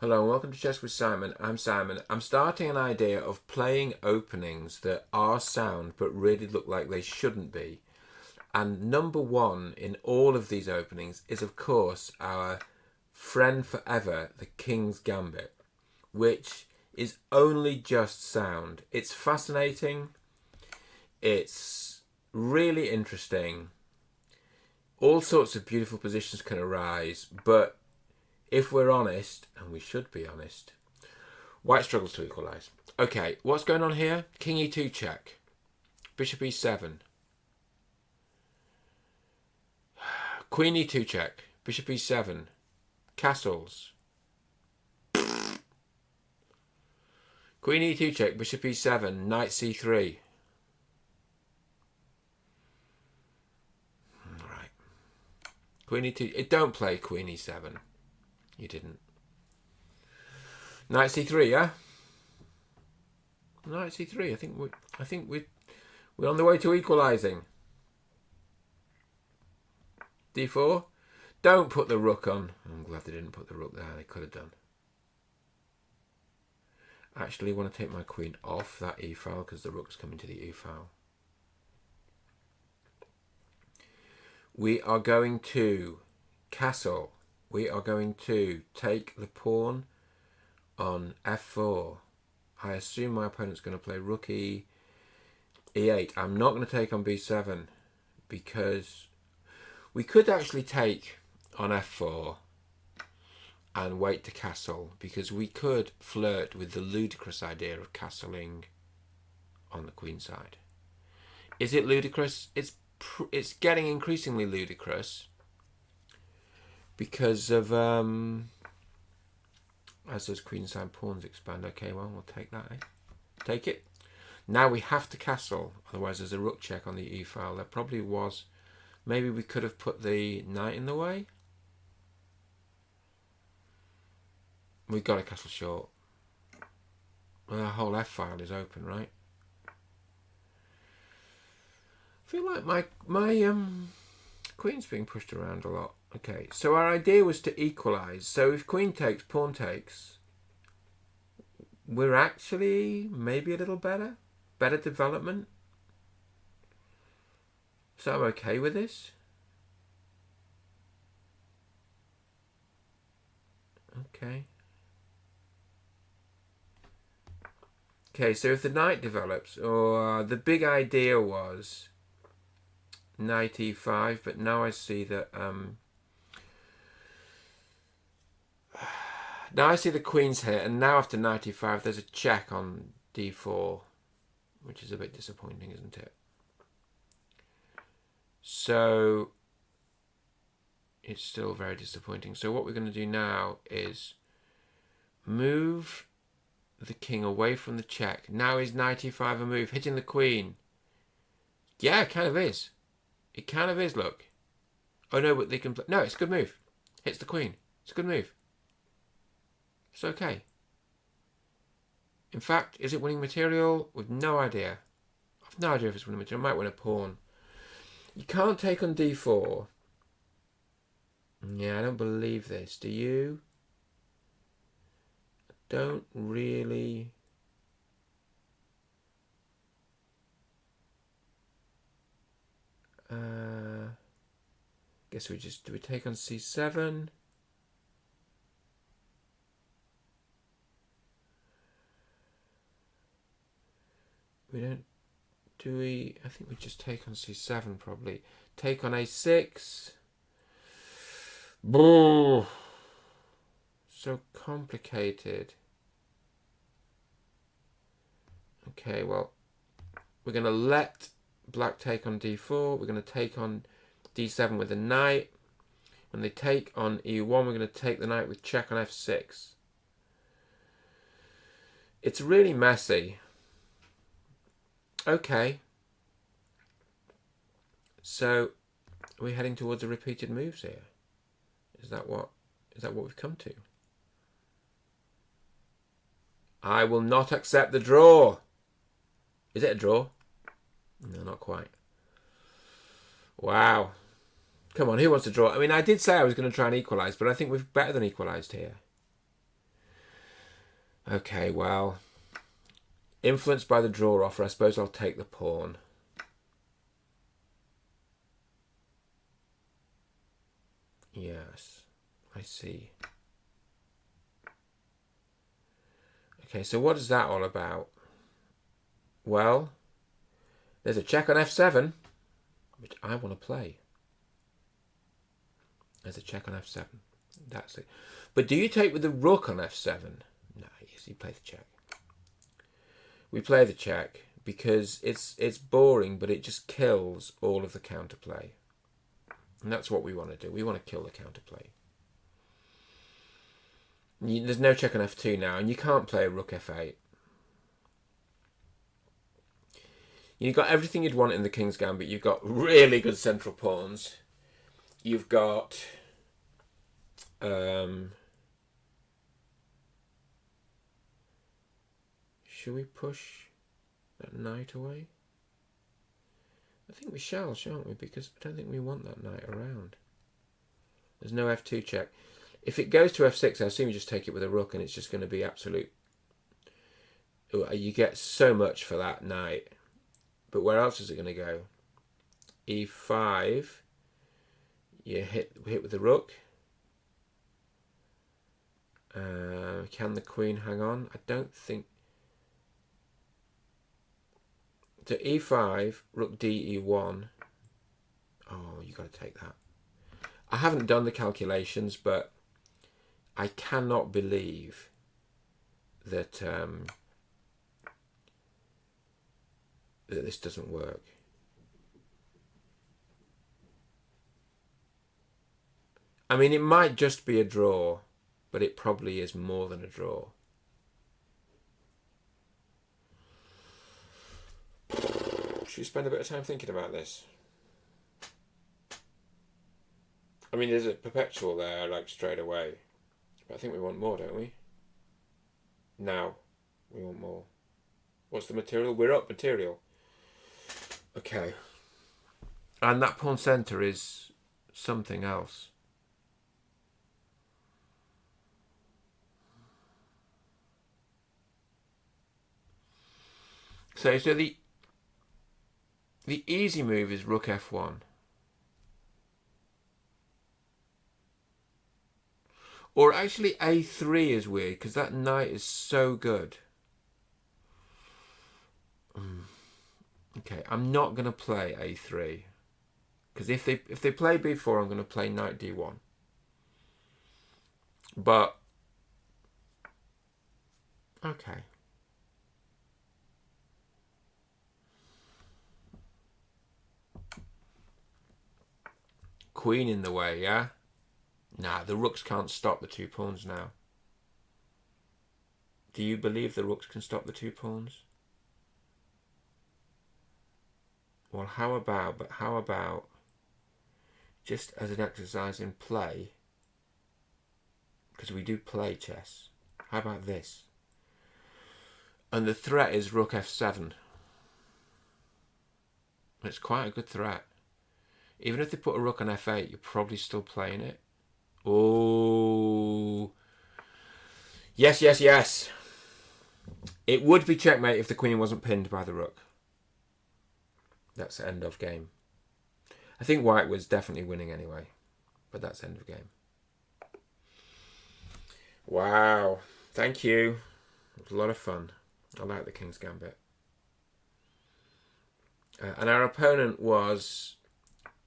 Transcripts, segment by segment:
Hello and welcome to Chess with Simon. I'm Simon. I'm starting an idea of playing openings that are sound but really look like they shouldn't be. And number one in all of these openings is, of course, our friend forever, the King's Gambit, which is only just sound. It's fascinating. It's really interesting. All sorts of beautiful positions can arise, but if we're honest, and we should be honest, white struggles to equalise. Okay, what's going on here? King e2 check. Bishop e7. Queen e2 check. Bishop e7. Castles. Queen e2 check. Bishop e7. Knight c3. Right. Queen e2. Don't play queen e7. You didn't. Knight c3, yeah. Knight c3. I think we're on the way to equalising. d4. Don't put the rook on. I'm glad they didn't put the rook there. They could have done. Actually, I want to take my queen off that e file because the rook's coming to the e file. We are going to castle. We are going to take the pawn on f4. I assume my opponent's going to play rook e8. I'm not going to take on b7 because we could actually take on f4 and wait to castle, because we could flirt with the ludicrous idea of castling on the queen side. Is it ludicrous? It's getting increasingly ludicrous because of as those queenside pawns expand. Okay, well, we'll take that. Take it. Now we have to castle, otherwise there's a rook check on the e file. There probably was. Maybe we could have put the knight in the way. We've got to castle short. Well, the whole f file is open, right? I feel like my queen's being pushed around a lot. Okay, so our idea was to equalise. So if queen takes, pawn takes, we're actually maybe a little better. Better development. So I'm okay with this. Okay. Okay, so if the knight develops, or the big idea was knight e5, but now I see that now I see the queen's here, and now after knight e5 there's a check on d4, which is a bit disappointing, isn't it? So it's still very disappointing. So what we're going to do now is move the king away from the check. Now is knight e5 a move, hitting the queen? Yeah, it kind of is. It kind of is, look. Oh no, but they can play. No, it's a good move. Hits the queen. It's a good move. It's okay. In fact, is it winning material? With no idea. I've no idea if it's winning material. I might win a pawn. You can't take on d4. Yeah, I don't believe this. Do you? I don't really. Guess do we take on c7? We don't. Do we? I think we just take on c7 probably. Take on a6. Boo! So complicated. Okay, well, we're going to let black take on d4. We're going to take on d7 with a knight. When they take on e1, we're going to take the knight with check on f6. It's really messy. Okay. So we're heading towards the repeated moves here. Is that what we've come to? I will not accept the draw. Is it a draw? No, not quite. Wow. Come on, who wants to draw? I mean, I did say I was going to try and equalise, but I think we've better than equalised here. Okay, well, influenced by the draw offer, I suppose I'll take the pawn. Yes, I see. Okay, so what is that all about? Well, there's a check on f7, which I want to play. There's a check on f7. That's it. But do you take with the rook on f7? No, yes, you play the check. We play the check because it's boring, but it just kills all of the counterplay. And that's what we want to do. We want to kill the counterplay. There's no check on f2 now, and you can't play a rook f8. You've got everything you'd want in the King's Gambit. You've got really good central pawns. You've got should we push that knight away? I think we shall, shan't we? Because I don't think we want that knight around. There's no f2 check. If it goes to f6, I assume you just take it with a rook, and it's just going to be absolute. You get so much for that knight. But where else is it going to go? e5. You hit with the rook. Can the queen hang on? I don't think. To e5, rook d e1. Oh, you got to take that. I haven't done the calculations, but I cannot believe that that this doesn't work. I mean, it might just be a draw, but it probably is more than a draw. Should we spend a bit of time thinking about this? I mean, there's a perpetual there, like, straight away. But I think we want more, don't we? Now, we want more. What's the material? We're up material. Okay. And that pawn centre is something else. So the easy move is rook f1. Or actually a3 is weird, because that knight is so good. Okay, I'm not going to play a3. Because if they play b4, I'm going to play knight d1. But, okay. Queen in the way, yeah? Nah, the rooks can't stop the two pawns now. Do you believe the rooks can stop the two pawns? Well, how about just as an exercise in play, because we do play chess, how about this? And the threat is rook f7. It's quite a good threat. Even if they put a rook on f8, you're probably still playing it. Oh. Yes, yes, yes. It would be checkmate if the queen wasn't pinned by the rook. That's the end of game. I think white was definitely winning anyway, but that's end of game. Wow. Thank you. It was a lot of fun. I like the King's Gambit. And our opponent was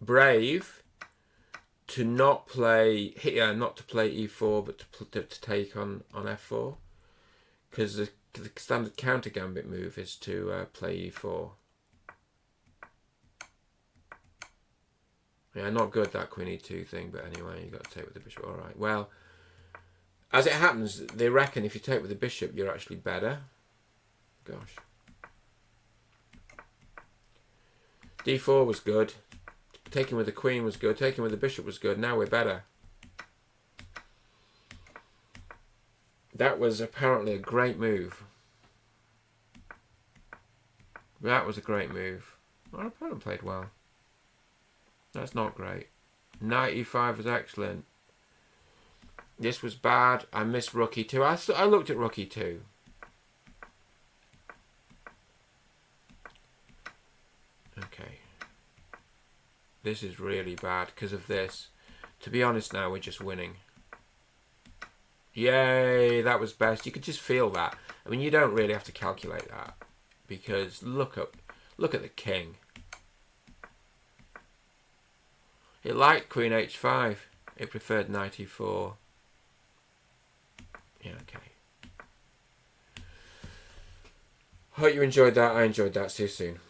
brave to not play e4, but to take on f4, because the standard counter gambit move is to play e4. Yeah, not good, that queen e2 thing, but anyway, you got to take with the bishop. All right. Well, as it happens, they reckon if you take with the bishop, you're actually better. Gosh. d4 was good. Taking with the queen was good. Taking with the bishop was good. Now we're better. That was apparently a great move. That was a great move. Our opponent played well. That's not great. Knight e5 was excellent. This was bad. I missed rook e2. I looked at rook e2. Okay. This is really bad because of this. To be honest now, we're just winning. Yay, that was best. You could just feel that. I mean, you don't really have to calculate that. Because look at the king. It liked queen h5. It preferred knight e4. Yeah, okay. Hope you enjoyed that. I enjoyed that. See you soon.